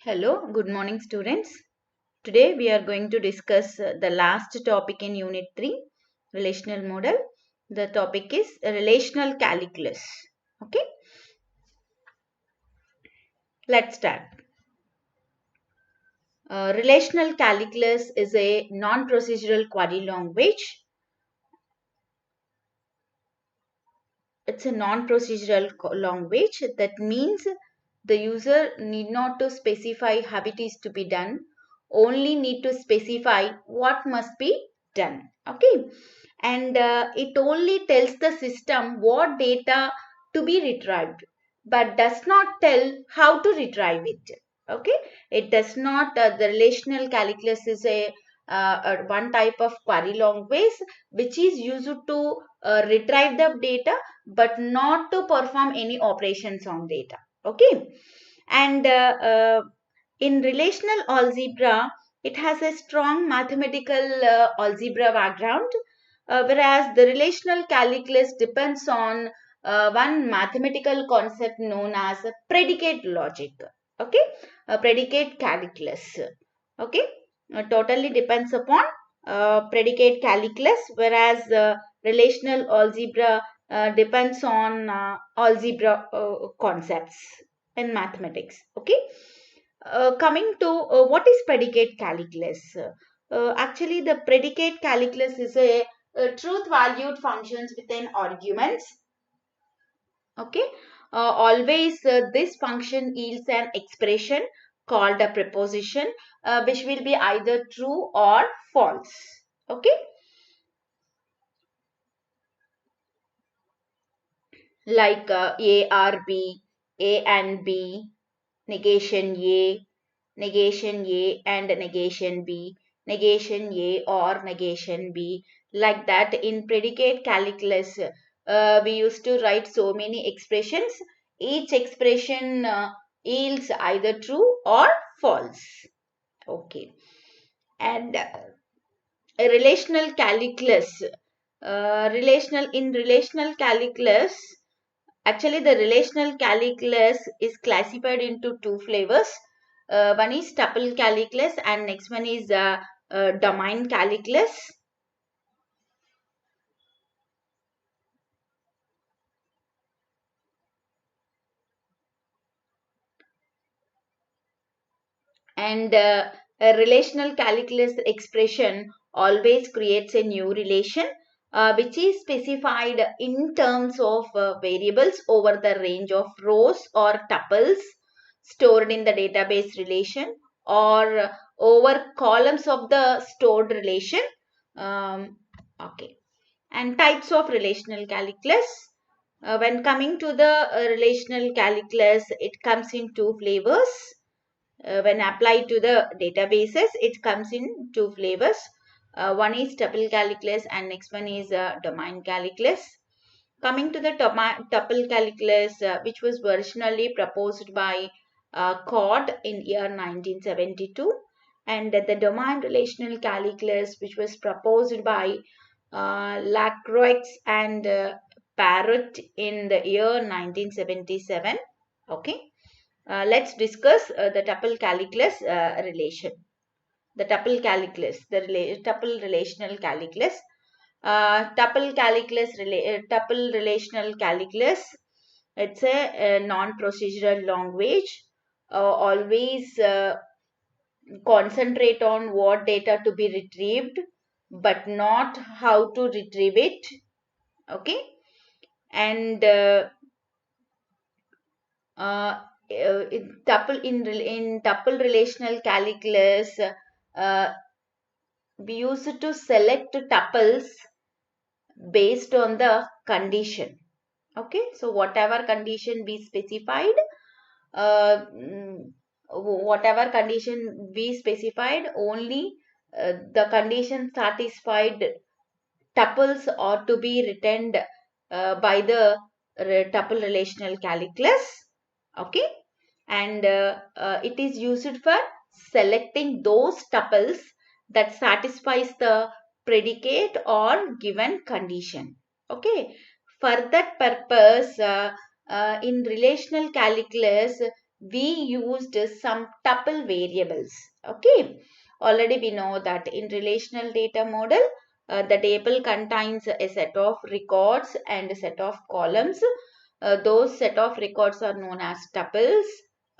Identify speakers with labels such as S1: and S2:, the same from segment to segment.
S1: Hello, good morning students. Today we are going to discuss the last topic in Unit 3, Relational Model. The topic is Relational Calculus. Okay, let's start. Relational Calculus is a non-procedural query language. It's a non-procedural language. That means the user need not to specify how it is to be done, only need to specify what must be done. Okay, and it only tells the system what data to be retrieved, but does not tell how to retrieve it. Okay, it does not. The relational calculus is a one type of query language which is used to retrieve the data but not to perform any operations on data. Okay, and in relational algebra it has a strong mathematical algebra background, whereas the relational calculus depends on one mathematical concept known as predicate logic. Okay, predicate calculus. Okay, totally depends upon predicate calculus, whereas relational algebra depends on algebra concepts in mathematics. Okay, coming to what is predicate calculus? Actually, the predicate calculus is a truth valued functions within arguments. Okay, always this function yields an expression called a proposition, which will be either true or false. Okay, like A or B, A and B, negation A, negation A and negation B, negation A or negation B. Like that, in predicate calculus, we used to write so many expressions. Each expression yields either true or false. Okay, and a relational calculus. Relational calculus. Actually, the relational calculus is classified into two flavors. One is tuple calculus and next one is domain calculus. And a relational calculus expression always creates a new relation which is specified in terms of variables over the range of rows or tuples stored in the database relation, or over columns of the stored relation. Okay, and types of relational calculus. When coming to the relational calculus, it comes in two flavors. When applied to the databases, it comes in two flavors. One is tuple calculus and next one is domain calculus. Coming to the tuple calculus, which was originally proposed by Cod in year 1972, and the domain relational calculus, which was proposed by Lacroix and Parrot in the year 1977. Okay, let's discuss the tuple calculus relation. The tuple calculus, the tuple relational calculus. Tuple relational calculus. It's a non-procedural language. Always concentrate on what data to be retrieved, but not how to retrieve it. Okay, and in tuple relational calculus, we used to select tuples based on the condition. Okay, so whatever condition we specified, uh, mm, whatever condition we specified, only the condition satisfied tuples ought to be returned by the tuple relational calculus. Okay, and it is used for selecting those tuples that satisfies the predicate or given condition. Okay, for that purpose, in relational calculus we used some tuple variables. Okay, already we know that in relational data model, the table contains a set of records and a set of columns. Those set of records are known as tuples.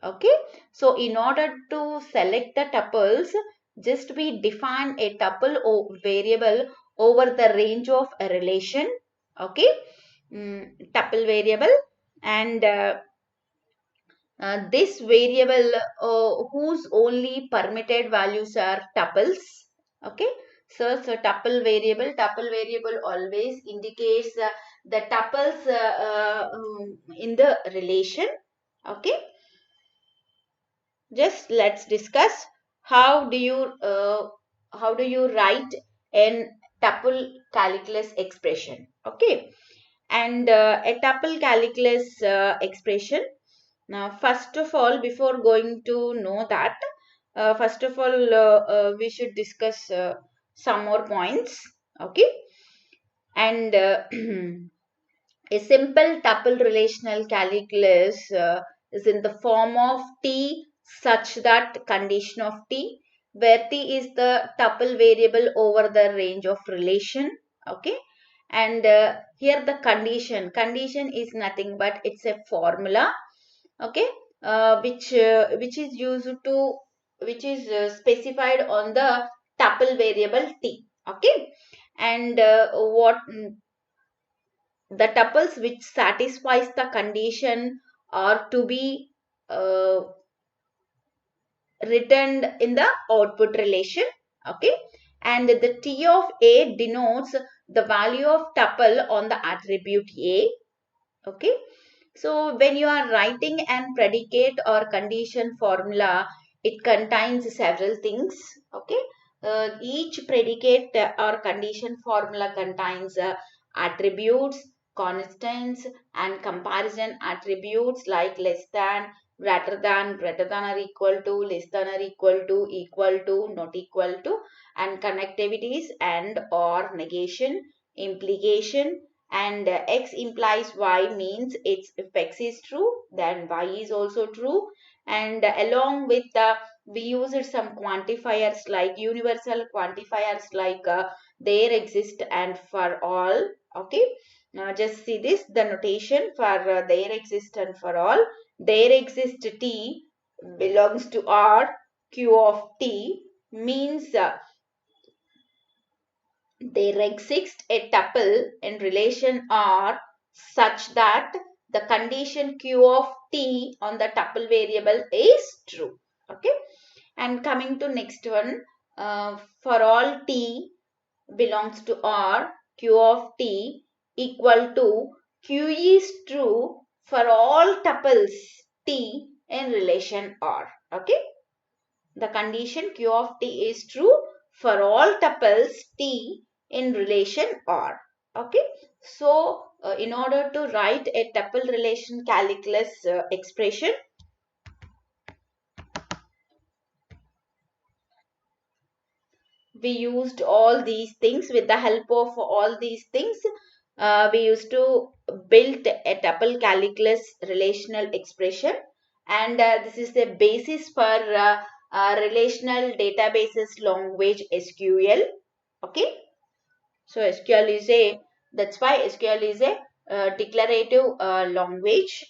S1: Okay, so in order to select the tuples, just we define a tuple variable over the range of a relation. Okay, tuple variable, and this variable whose only permitted values are tuples. Okay, so tuple variable always indicates the tuples in the relation. Okay, just let's discuss how do you write an tuple calculus expression. Okay, and a tuple calculus expression. Now, first of all, before going to know that, first of all, we should discuss some more points. Okay, and a simple tuple relational calculus is in the form of T such that condition of T, where T is the tuple variable over the range of relation. Okay, and here the condition is nothing but it's a formula. Okay, which is used to which is specified on the tuple variable T. Okay, and what the tuples which satisfies the condition are to be uh, returned in the output relation. Okay, and the T of A denotes the value of tuple on the attribute A. Okay, so when you are writing an predicate or condition formula, it contains several things. Okay, each predicate or condition formula contains attributes, constants, and comparison attributes like less than, greater than or equal to, less than or equal to, not equal to, and connectivities and or negation, implication, and x implies y means it's if x is true then y is also true, and along with the we used some quantifiers like universal quantifiers like there exist and for all. Okay, now just see this, the notation for there exist and for all. There exist T belongs to R, Q of T means there exists a tuple in relation R such that the condition Q of T on the tuple variable is true. Okay, and coming to next one, for all T belongs to R, Q of T equal to Q is true for all tuples T in relation R. Okay, the condition Q of T is true for all tuples T in relation R. Okay, so in order to write a tuple relation calculus expression, we used all these things. With the help of all these things, we used to build a tuple calculus relational expression, and this is the basis for relational databases language SQL. Okay, so SQL is a, that's why SQL is a declarative language.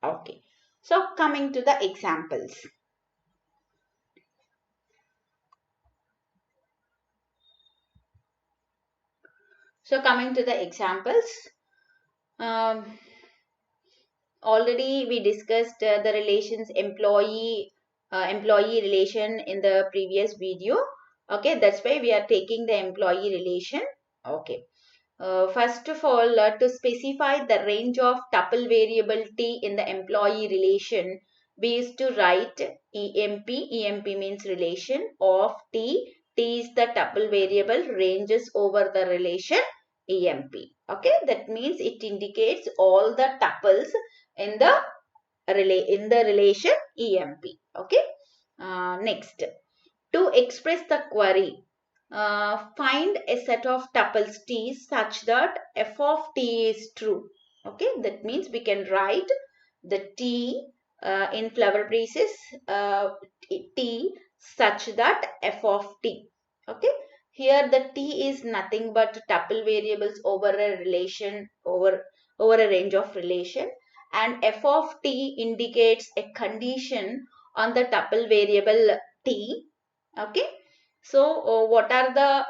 S1: Okay, so coming to the examples. So coming to the examples, um, already we discussed the relations employee relation in the previous video. Okay, that's why we are taking the employee relation. Okay, first of all, to specify the range of tuple variable T in the employee relation, we used to write EMP. EMP means relation of T. T is the tuple variable ranges over the relation EMP. Okay, that means it indicates all the tuples in the relation EMP. Okay, next, to express the query, find a set of tuples T such that f of T is true. Okay, that means we can write the T in flower braces T such that f of T. Okay, here the T is nothing but tuple variables over a relation over a range of relation, and f of T indicates a condition on the tuple variable T. Okay, so what are the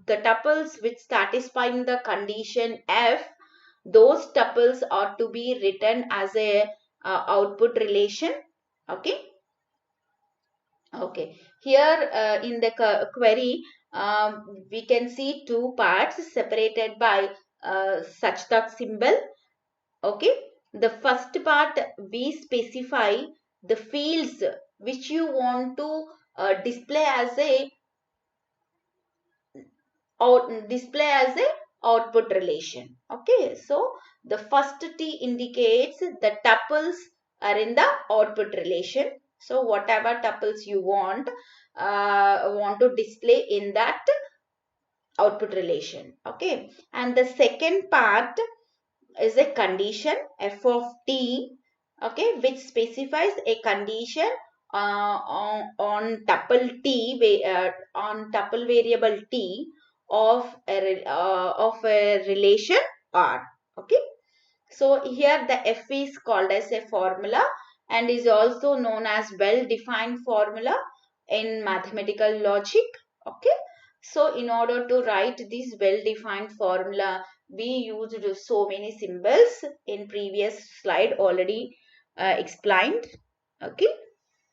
S1: tuples which satisfying the condition F? Those tuples are to be written as a output relation. Okay, okay, here in the query we can see two parts separated by such that symbol. Okay, the first part we specify the fields which you want to display as a output relation. Okay, so the first T indicates the tuples are in the output relation. So whatever tuples you want to display in that output relation. Okay, and the second part is a condition f of t, okay, which specifies a condition on tuple t on tuple variable t of a relation R. Okay, so here the f is called as a formula and is also known as well-defined formula in mathematical logic. Okay, so in order to write this well-defined formula, we used so many symbols in previous slide already explained. Okay,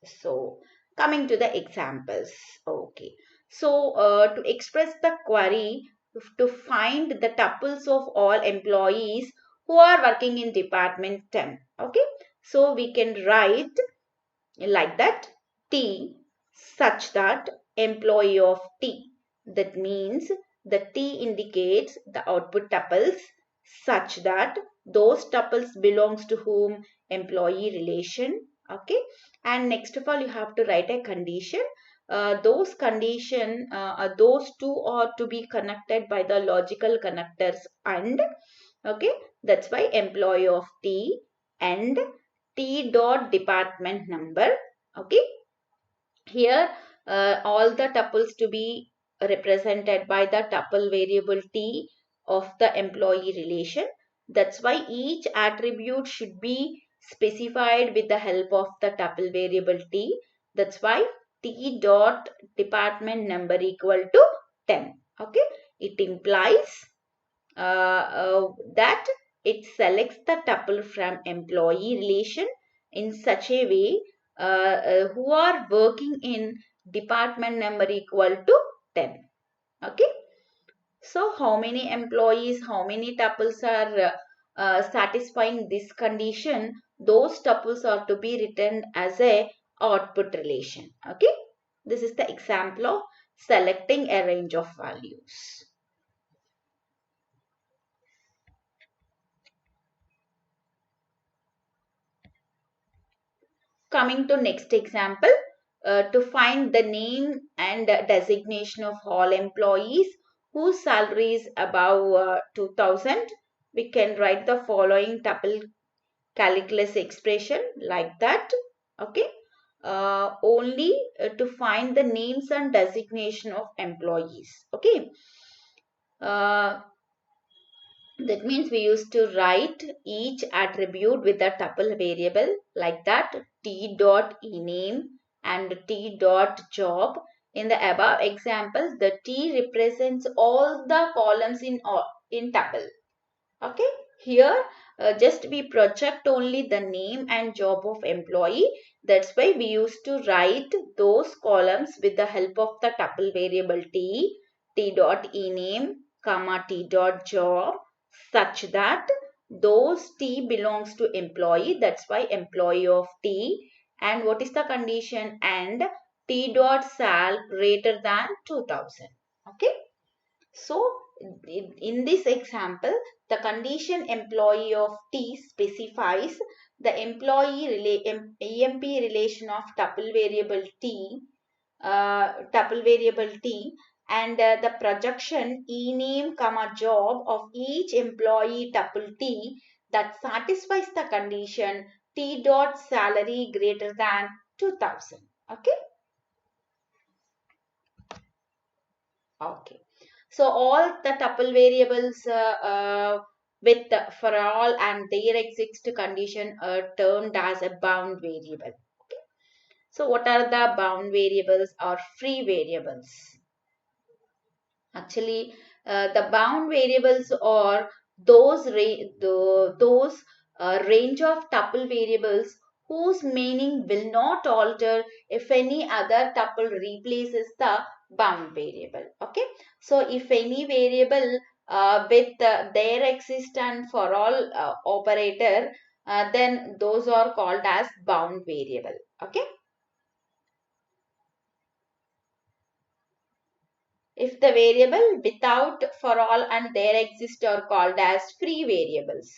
S1: so coming to the examples. Okay, so to express the query to find the tuples of all employees who are working in department 10. Okay, so we can write like that T such that employee of T. That means the T indicates the output tuples such that those tuples belongs to whom employee relation. Okay, and next of all you have to write a condition. Those two are to be connected by the logical connectors and. Okay, that's why employee of T and T dot department number. Okay, here all the tuples to be represented by the tuple variable T of the employee relation. That's why each attribute should be specified with the help of the tuple variable T. That's why T dot department number equal to 10. Okay, it implies that it selects the tuple from employee relation in such a way who are working in department number equal to 10. Okay, so how many employees, how many tuples are satisfying this condition? Those tuples are to be written as a output relation. Okay, this is the example of selecting a range of values. Coming to next example, to find the name and designation of all employees whose salary is above 2000, we can write the following tuple calculus expression like that. Okay, only to find the names and designation of employees. Okay, uh, that means we used to write each attribute with a tuple variable like that t dot ename and t dot job. In the above examples, the t represents all the columns in tuple. Okay, here just we project only the name and job of employee. That's why we used to write those columns with the help of the tuple variable t dot ename, comma t dot job, such that those t belongs to employee. That's why employee of t. And what is the condition? And t dot sal greater than 2000. Okay, so in this example, the condition employee of T specifies the EMP relation of tuple variable T and the projection ename comma job of each employee tuple t that satisfies the condition t dot salary greater than 2000. Okay. Okay. So all the tuple variables with for all and their exist condition are termed as a bound variable. Okay. So what are the bound variables or free variables? Actually, the bound variables are those range of tuple variables whose meaning will not alter if any other tuple replaces the bound variable. Okay, so if any variable with their existence for all operator, then those are called as bound variable. Okay. If the variable without for all and there exist are called as free variables.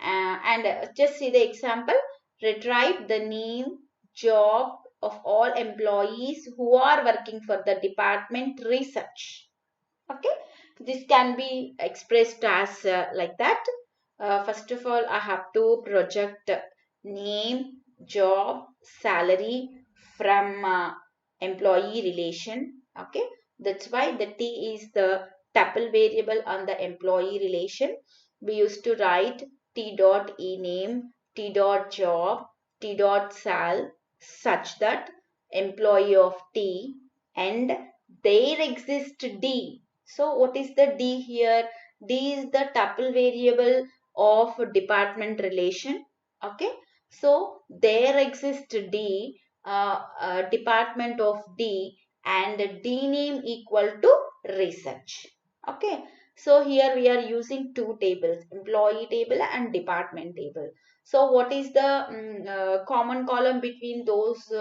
S1: And just see the example. Retrieve the name, job of all employees who are working for the department research. Okay, this can be expressed as like that. First of all, I have to project name, job, salary from employee relation. Okay, that's why the T is the tuple variable on the employee relation. We used to write T dot e name, T dot job, T dot sal such that employee of T and there exists D. So what is the D here? D is the tuple variable of department relation. Okay. So there exists D, department of D and D name equal to research. Okay. So here we are using two tables, employee table and department table. So what is the common column between those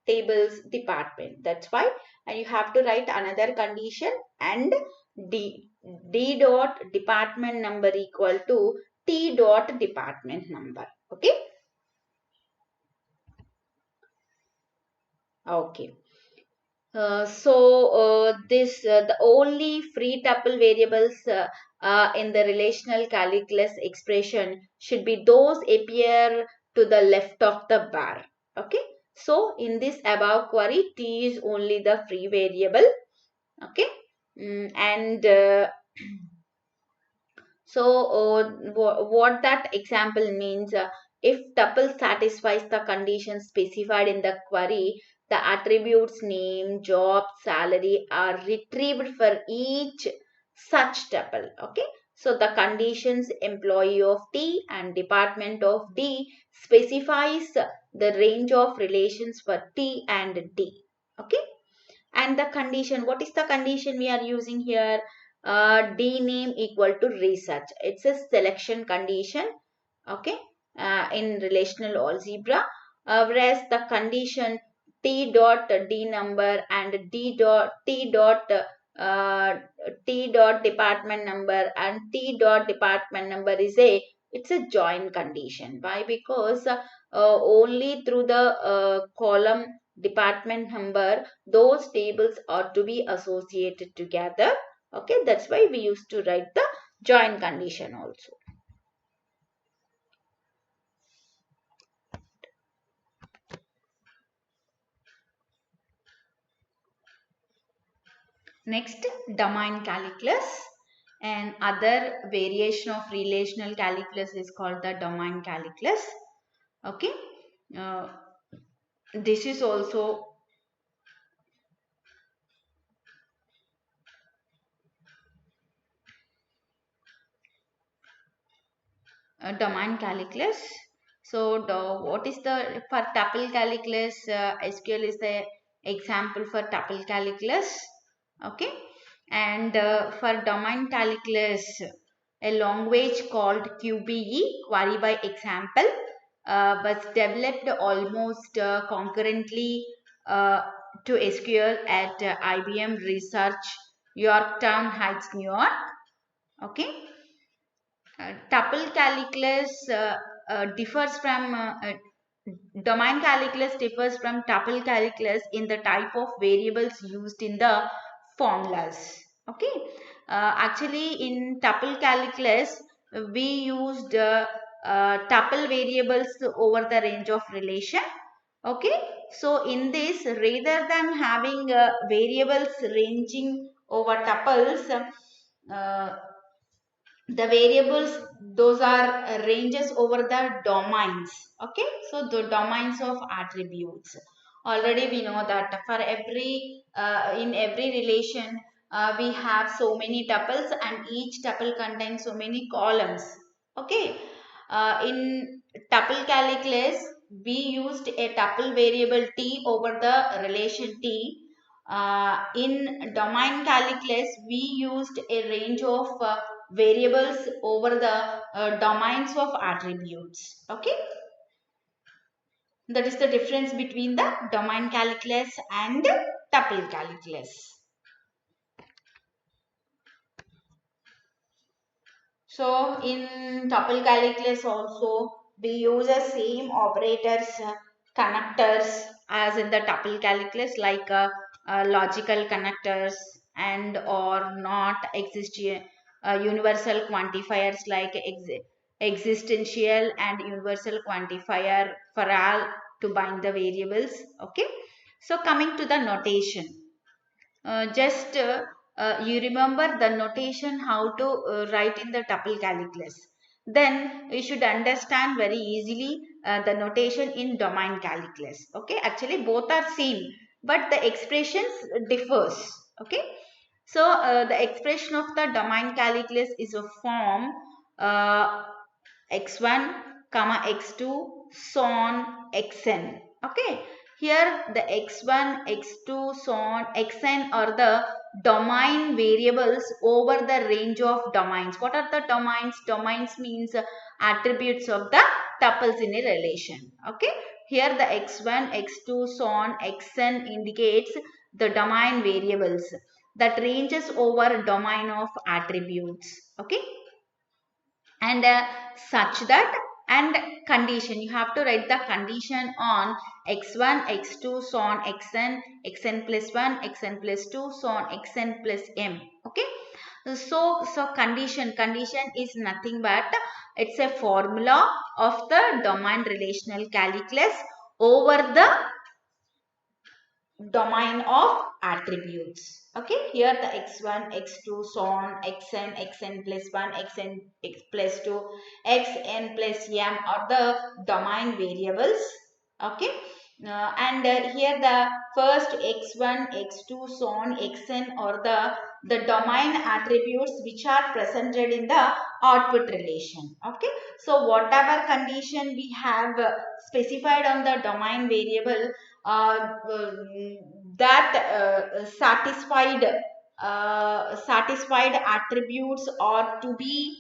S1: tables? Department. That's why, and you have to write another condition and d dot department number equal to t dot department number. Okay. Okay. This the only free tuple variables in the relational calculus expression should be those appear to the left of the bar. Okay. So in this above query, t is only the free variable. Okay. And So, what that example means, if tuple satisfies the condition specified in the query, the attributes name, job, salary are retrieved for each such tuple. Okay. So, the conditions employee of T and department of D specifies the range of relations for T and D. Okay. And the condition, what is the condition we are using here? D name equal to research. It's a selection condition. Okay. In relational algebra, whereas the condition T dot D number and uh, T dot department number and T dot department number is it's a joint condition. Why? Because only through the column department number those tables are to be associated together. Okay, that's why we used to write the joint condition also. Next, domain calculus. And other variation of relational calculus is called the domain calculus. Okay. Uh, this is also domain calculus. So what is the for tuple calculus? SQL is the example for tuple calculus. Okay, and for domain calculus, a language called QBE, query by example, was developed almost concurrently uh, to SQL at IBM Research, Yorktown Heights, New York. Okay. Tuple calculus differs from domain calculus differs from tuple calculus in the type of variables used in the formulas. Okay. Actually, in tuple calculus, we used tuple variables over the range of relation. Okay. So, in this, rather than having variables ranging over tuples, uh, the variables, those are ranges over the domains. Okay, so the domains of attributes, already we know that for every in every relation we have so many tuples and each tuple contains so many columns. Okay, in tuple calculus we used a tuple variable t over the relation t. In domain calculus, we used a range of variables over the domains of attributes. Okay, that is the difference between the domain calculus and tuple calculus. So in tuple calculus also we use the same operators, connectors as in the tuple calculus, like logical connectors and or not exist universal quantifiers like existential and universal quantifier for all to bind the variables. Okay. So coming to the notation. Just you remember the notation how to write in the tuple calculus. Then we should understand very easily the notation in domain calculus. Okay, actually both are same, but the expressions differs. Okay, so the expression of the domain calculus is a form uh, x1 comma x2 so on xn. Okay, here the x1 x2 so on xn are the domain variables over the range of domains. What are the domains? Domains means attributes of the tuples in a relation. Okay, here the x1 x2 so on xn indicates the domain variables that ranges over domain of attributes. Okay, and such that, and condition, you have to write the condition on x1 x2 so on xn xn plus 1 xn plus 2 so on xn plus m. Okay, so condition is nothing but it's a formula of the domain relational calculus over the domain of attributes. Okay, here the x1 x2 so on xn xn plus 1 xn x plus 2 xn plus m are the domain variables. Okay, and here the first x1 x2 so on xn are the domain attributes which are presented in the output relation. Okay, so whatever condition we have specified on the domain variable, that satisfied attributes are to be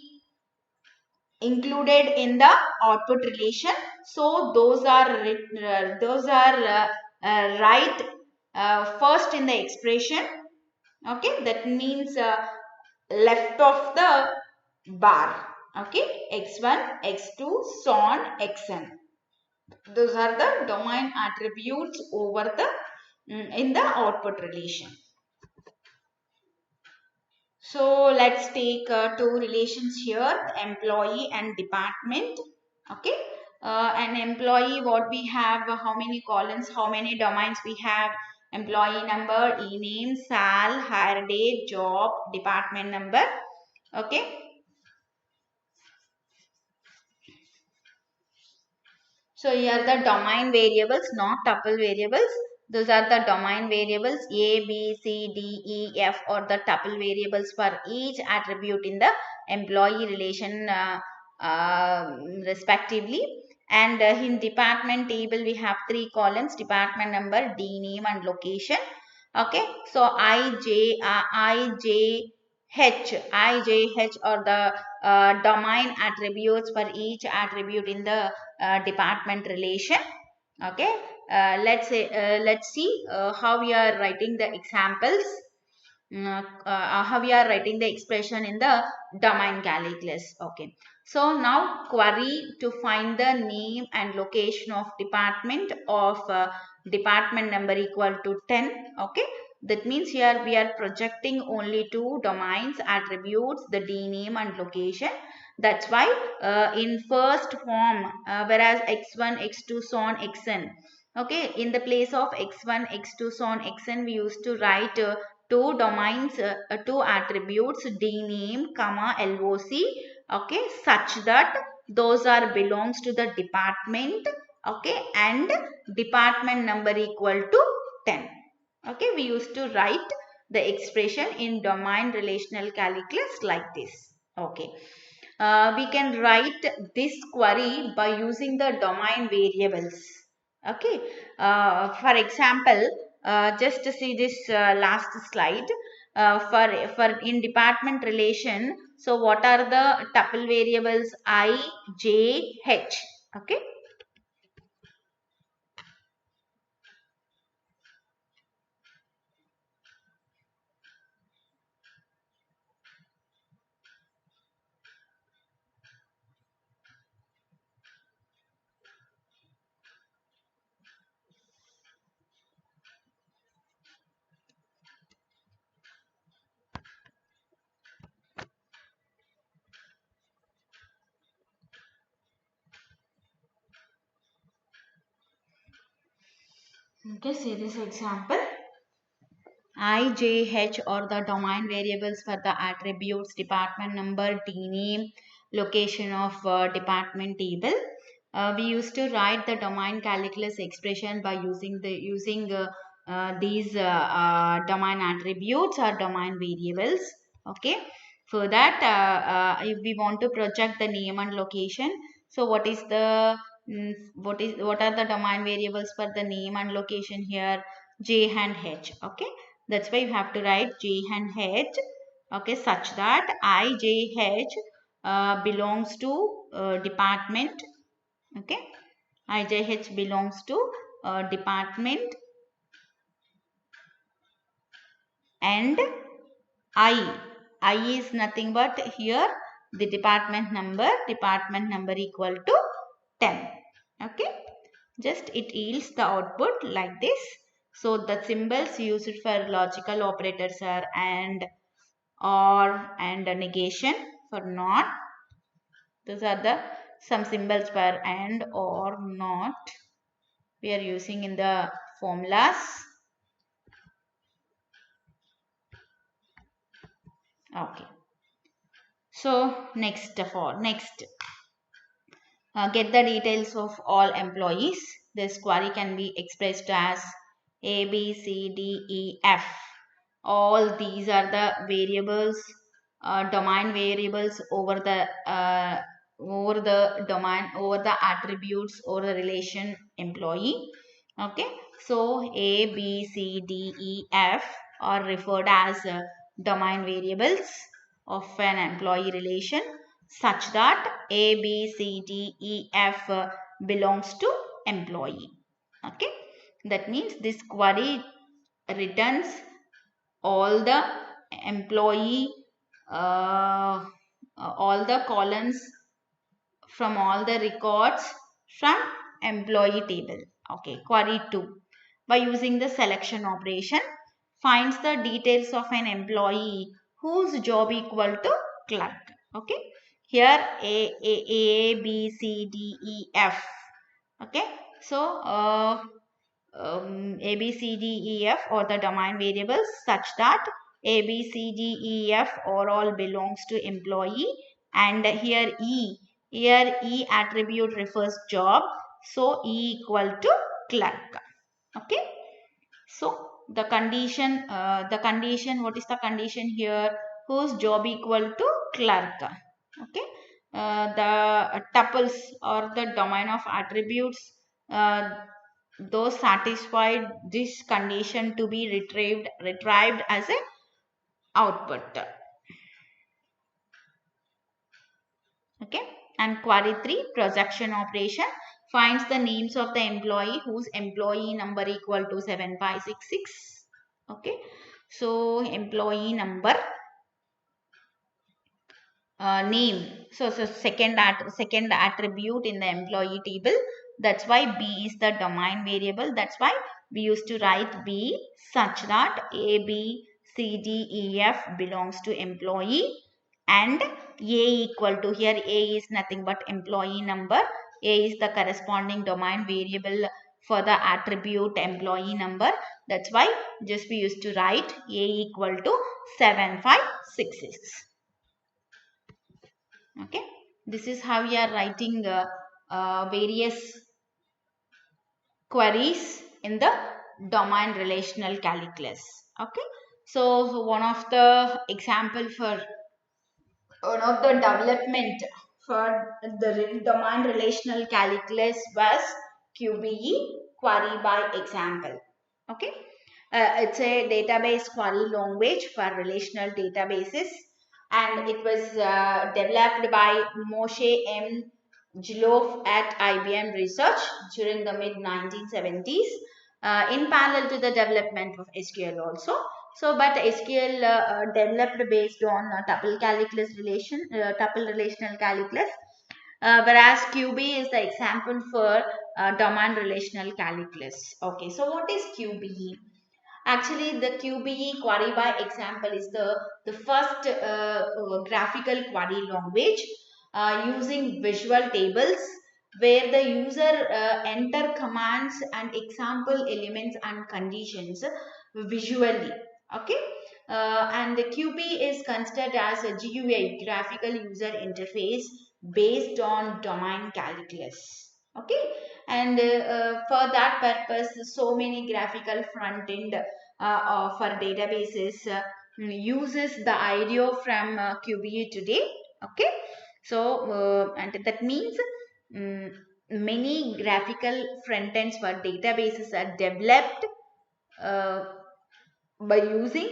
S1: included in the output relation. So those are right first in the expression. Okay, that means left of the bar. Okay, x1 x2 so on xn, those are the domain attributes over the in the output relation. So let's take two relations here, employee and department. Okay, an employee, what we have, how many columns, how many domains we have: employee number, e-name, sal, hire date, job, department number. Okay, so here the domain variables, not tuple variables. Those are the domain variables. A, B, C, D, E, F or the tuple variables for each attribute in the employee relation respectively. And in department table we have three columns: department number, D name and location. Okay, so IJH are the domain attributes for each attribute in the department relation. Okay, let's see how we are writing the examples. How we are writing the expression in the domain calculus. Okay, So now query to find the name and location of department of department number equal to 10. Okay. That means here we are projecting only two domains, attributes, the D name and location. That's why in first form, whereas x1, x2, so on, xn. Okay, in the place of x1, x2, so on, xn, we used to write two domains, two attributes, D name, comma, LOC, okay, such that those are belongs to the department, okay, and department number equal to 10. Okay, we used to write the expression in domain relational calculus like this. Okay, we can write this query by using the domain variables. Okay, for example, just to see this last slide, for in department relation, so what are the tuple variables I, J, H? Okay. Okay, see this example. I, J, H or the domain variables for the attributes, department number, D name, location of department table. We used to write the domain calculus expression by using these domain attributes or domain variables. Okay. For that, if we want to project the name and location, so what are the domain variables for the name and location here? J and H. Okay, that's why you have to write J and H. Okay, such that I, J, H belongs to department. Okay, I, J, H belongs to department, and I is nothing but here the department number equal to 10. Okay, just it yields the output like this. So the symbols used for logical operators are and, or, and a negation for not. Those are the some symbols for and, or, not we are using in the formulas. Okay, so next get the details of all employees. This query can be expressed as A, B, C, D, E, F. All these are the variables, domain variables over the domain, over the attributes, or the relation employee. Okay, so A, B, C, D, E, F are referred as domain variables of an employee relation, such that A, B, C, D, E, F belongs to employee. Okay, that means this query returns all the employee, all the columns from all the records from employee table. Okay, query 2. By using the selection operation, finds the details of an employee whose job equal to clerk. Okay, here A, B, C, D, E, F. Okay, so A, B, C, D, E, F or the domain variables such that A, B, C, D, E, F or all belongs to employee, and here E attribute refers job, so E equal to clerk. Okay, so the condition, what is the condition here? Whose job equal to clerk. Okay, the tuples or the domain of attributes, those satisfied this condition to be retrieved as a output. Okay, and query 3, projection operation, finds the names of the employee whose employee number equal to 7566. Okay, so employee number name. So second attribute in the employee table. That's why B is the domain variable. That's why we used to write B such that A, B, C, D, E, F belongs to employee, and A equal to, here A is nothing but employee number. A is the corresponding domain variable for the attribute employee number. That's why just we used to write A equal to 7566. Okay, this is how we are writing various queries in the domain relational calculus. Okay, so one of the example for one of the development for the domain relational calculus was QBE, query by example. Okay, it's a database query language for relational databases, and it was developed by Moshe M. Zlov at IBM Research during the mid 1970s, in parallel to the development of SQL also. So, but SQL developed based on tuple relational calculus, whereas QB is the example for domain relational calculus. Okay, so what is QBE? Actually, the QBE query by example is the first graphical query language using visual tables where the user enter commands and example elements and conditions visually. Okay, and the QB is considered as a GUI, graphical user interface, based on domain calculus. Okay, and for that purpose, so many graphical front end for databases uses the idea from QBE today. Okay, so and that means um, many graphical front ends for databases are developed uh, by using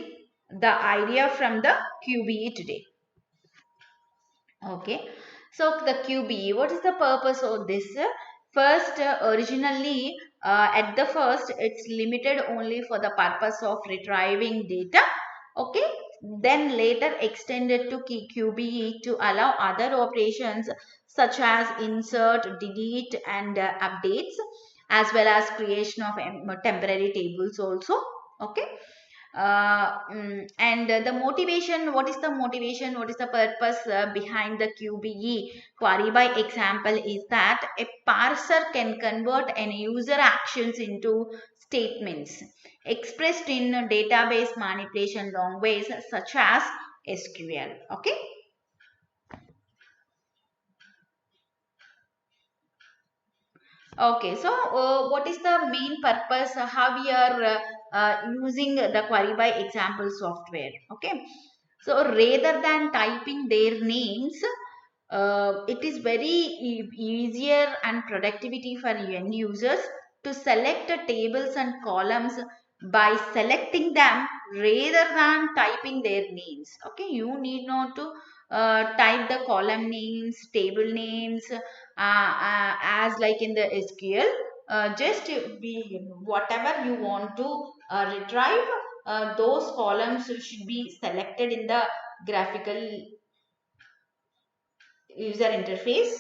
S1: the idea from the QBE today. Okay, so the QBE, what is the purpose of this? First, originally at the first, it's limited only for the purpose of retrieving data. Okay, then later extended to QBE to allow other operations such as insert, delete, and updates, as well as creation of temporary tables also. Okay, and the motivation, what is the motivation, what is the purpose behind the QBE query by example is that a parser can convert an user actions into statements expressed in a database manipulation language such as SQL. Okay, okay, so what is the main purpose? How we are using the query by example software? Okay, so rather than typing their names, it is very easier and productivity for end users to select the tables and columns by selecting them rather than typing their names. Okay, you need not to type the column names, table names, as like in the SQL. Just be whatever you want to retrieve, those columns should be selected in the graphical user interface.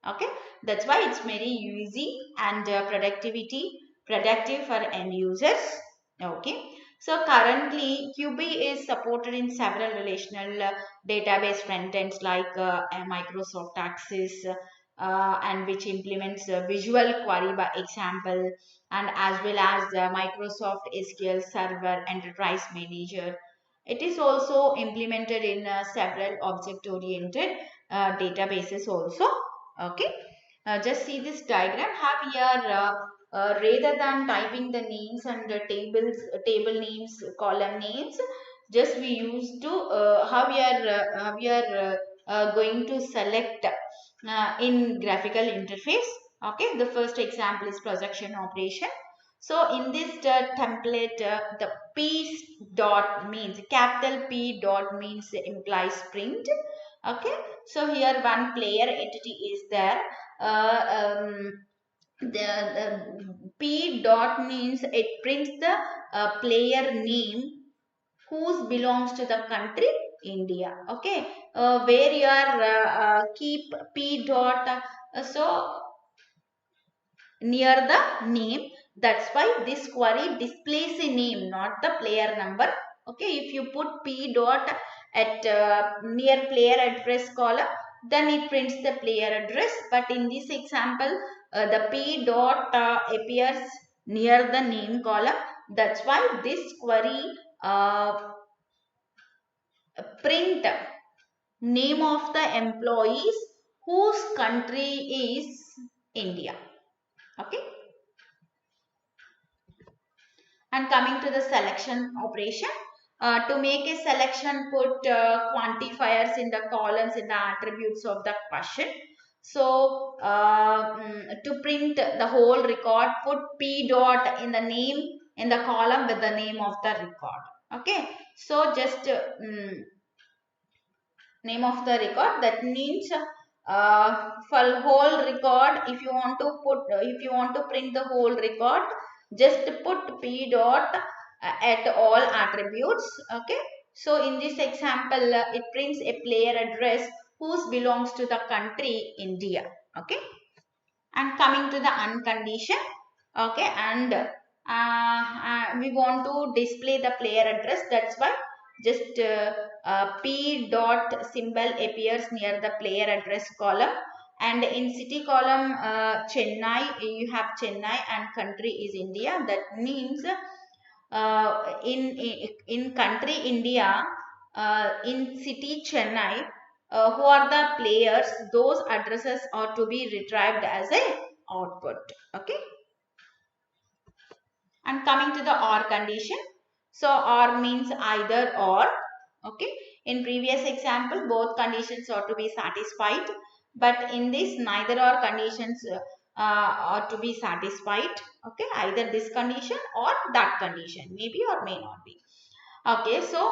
S1: Okay, that's why it's very easy and productive for end users. Okay, so currently QB is supported in several relational database front ends like Microsoft Access, and which implements visual query by example, and as well as Microsoft SQL Server Enterprise Manager. It is also implemented in several object oriented databases also. Okay, just see this diagram. How we are rather than typing the names and the table names, column names, just we use to how we are going to select in graphical interface. Okay, the first example is projection operation. So in this template, the P dot means capital P dot means implies print. Okay, so here one player entity is there. The P dot means it prints the player name whose belongs to the country India. Okay, where you are keep p dot. So near the name. That's why this query displays a name, not the player number. Okay, if you put p dot at near player address column, then it prints the player address. But in this example, the p dot appears near the name column. That's why this query print name of the employees whose country is India. Okay. And coming to the selection operation, to make a selection, put quantifiers in the columns in the attributes of the question. So to print the whole record, put p dot in the name in the column with the name of the record. Okay, so just name of the record, that means for whole record, if you want to put if you want to print the whole record, just put p dot at all attributes. Okay, so in this example, it prints a player address whose belongs to the country India. Okay, and coming to the uncondition. Okay, and we want to display the player address. That's why just p dot symbol appears near the player address column. And in city column, Chennai, you have Chennai and country is India. That means in country India, in city Chennai, who are the players, those addresses are to be retrieved as a output. Okay, and coming to the or condition. So or means either or. Okay, in previous example both conditions are to be satisfied, but in this neither or conditions are to be satisfied. Okay, either this condition or that condition, maybe or may not be. Okay, so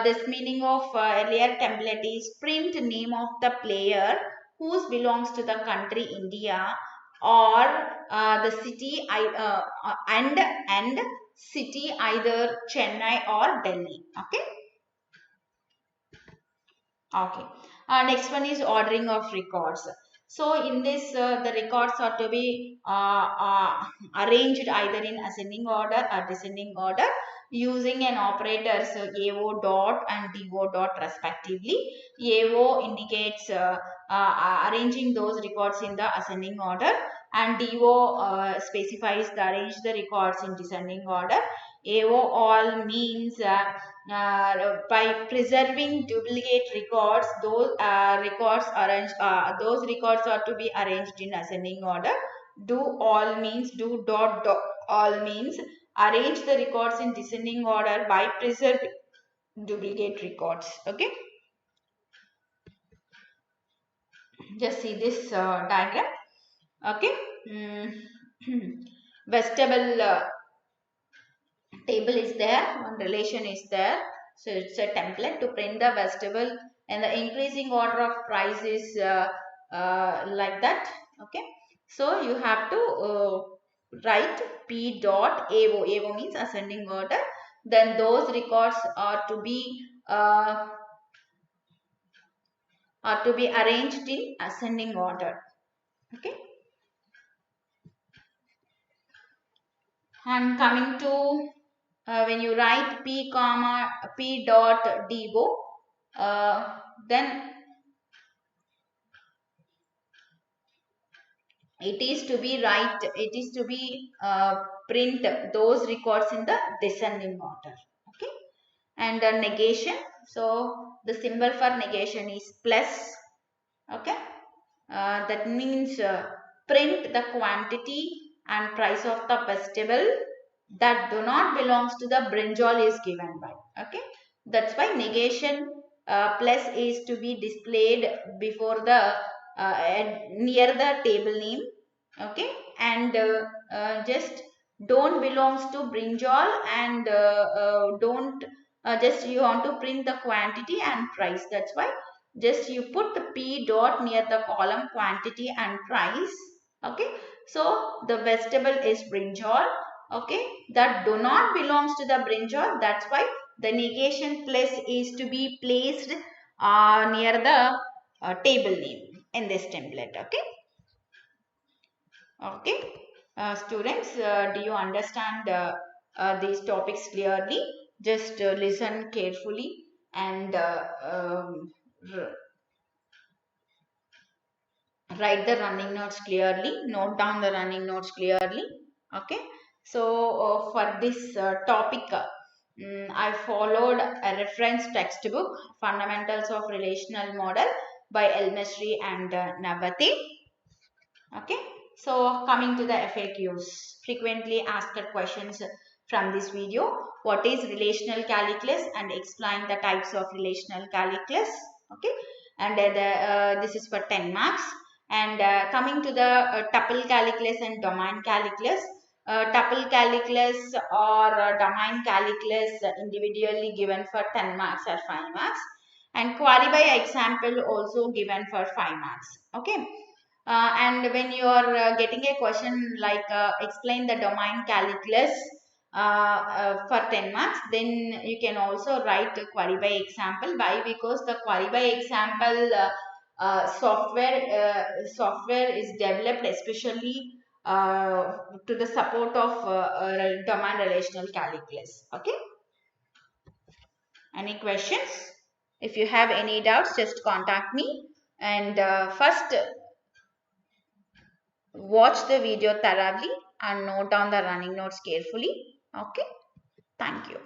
S1: this meaning of earlier template is print name of the player whose belongs to the country India, or the city and city either Chennai or Delhi. Okay. Okay. Next one is ordering of records. So in this, the records are to be arranged either in ascending order or descending order using an operator, so AO dot and DO dot respectively. AO indicates arranging those records in the ascending order, and DO specifies the arrange the records in descending order. AO all means by preserving duplicate records, those records are to be arranged in ascending order. Do all means do dot all means arrange the records in descending order by preserving duplicate records. Okay, just see this diagram. Okay, vegetable table is there, one relation is there. So it's a template to print the vegetable, and the increasing order of price is like that. Okay, so you have to write p dot AO. AO means ascending order. Then those records are to be arranged in ascending order. Okay, and coming to when you write p comma p dot DO, then it is to be print those records in the descending order. Okay, and negation. So the symbol for negation is plus. Okay, that means print the quantity and price of the vegetable that do not belongs to the brinjal is given by. Okay, that's why negation plus is to be displayed before the near the table name. Okay, and just don't belongs to brinjal, and don't just you want to print the quantity and price. That's why just you put the p dot near the column quantity and price. Okay, so the vegetable is brinjal. Okay, that do not belongs to the brinjal. That's why the negation plus is to be placed near the table name in this template. Okay. Okay. Students, do you understand these topics clearly? Just listen carefully and write the running notes clearly, note down the running notes clearly. Okay. So for this topic, I followed a reference textbook, Fundamentals of Relational Model by Elmestry and Nabate. Okay. So coming to the FAQs, frequently asked questions from this video: what is relational calculus, and explain the types of relational calculus. Okay. And this is for 10 marks. And coming to the tuple calculus and domain calculus, tuple calculus or domain calculus individually given for 10 marks or 5 marks, and query by example also given for 5 marks. Okay. And when you are getting a question like explain the domain calculus for 10 marks, then you can also write a query by example. Why? Because the query by example software is developed especially to the support of domain relational calculus. Okay. Any questions? If you have any doubts, just contact me. And first, watch the video thoroughly and note down the running notes carefully. Okay. Thank you.